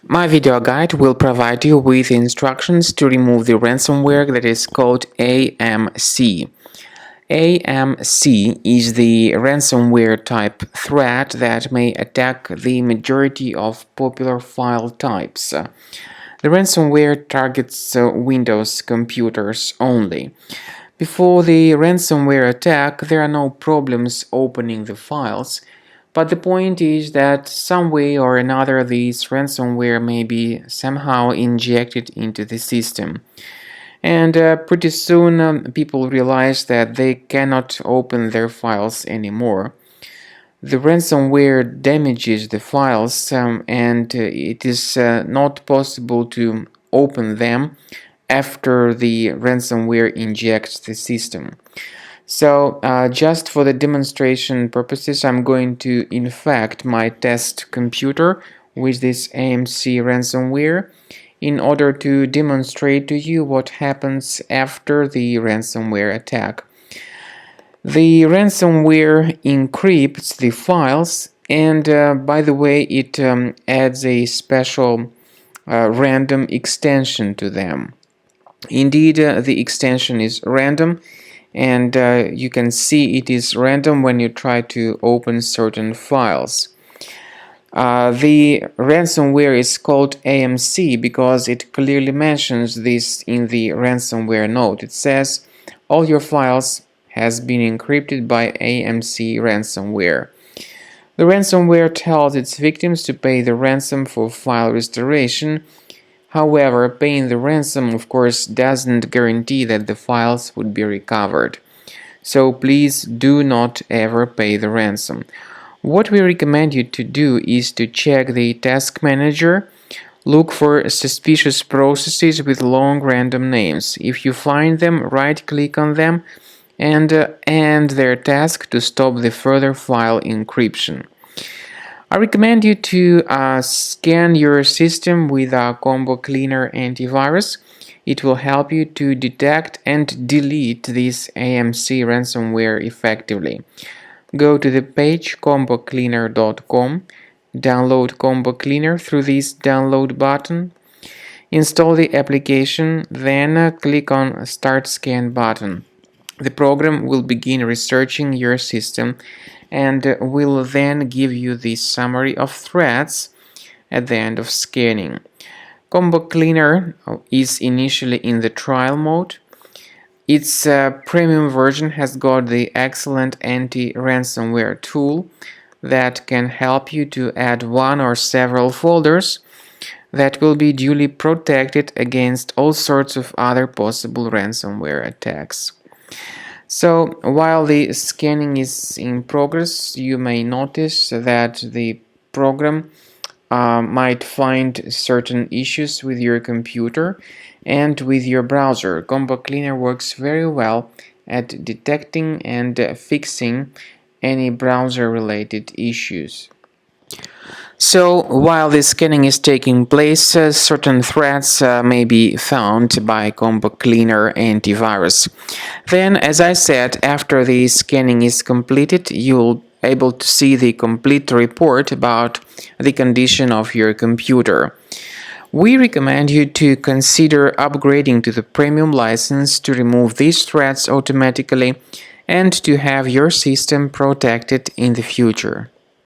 My video guide will provide you with instructions to remove the ransomware that is called AMC. AMC is the ransomware type threat that may attack the majority of popular file types. The ransomware targets Windows computers only. Before the ransomware attack, there are no problems opening the files, but the point is that some way or another this ransomware may be somehow injected into the system. And pretty soon people realize that they cannot open their files anymore. The ransomware damages the files and it is not possible to open them after the ransomware injects the system. So just for the demonstration purposes, I'm going to infect my test computer with this AMC ransomware in order to demonstrate to you what happens after the ransomware attack. The ransomware encrypts the files, and by the way, it adds a special random extension to them. Indeed, the extension is random, and you can see it is random when you try to open certain files. The ransomware is called AMC because it clearly mentions this in the ransomware note. It says all your files has been encrypted by AMC ransomware. The ransomware tells its victims to pay the ransom for file restoration. However, paying the ransom, of course, doesn't guarantee that the files would be recovered. So please do not ever pay the ransom. What we recommend you to do is to check the task manager, look for suspicious processes with long random names. If you find them, right-click on them and end their task to stop the further file encryption. I recommend you to scan your system with a Combo Cleaner antivirus. It will help you to detect and delete this AMC ransomware effectively. Go to the page combocleaner.com, download Combo Cleaner through this download button, install the application, then click on Start Scan button. The program will begin researching your system and will then give you the summary of threats at the end of scanning. Combo Cleaner is initially in the trial mode. Its premium version has got the excellent anti-ransomware tool that can help you to add one or several folders that will be duly protected against all sorts of other possible ransomware attacks. So while the scanning is in progress, you may notice that the program might find certain issues with your computer and with your browser. Combo Cleaner works very well at detecting and fixing any browser-related issues. So while the scanning is taking place, certain threats may be found by Combo Cleaner antivirus. Then, as I said, after the scanning is completed, you'll be able to see the complete report about the condition of your computer. We recommend you to consider upgrading to the premium license to remove these threats automatically and to have your system protected in the future.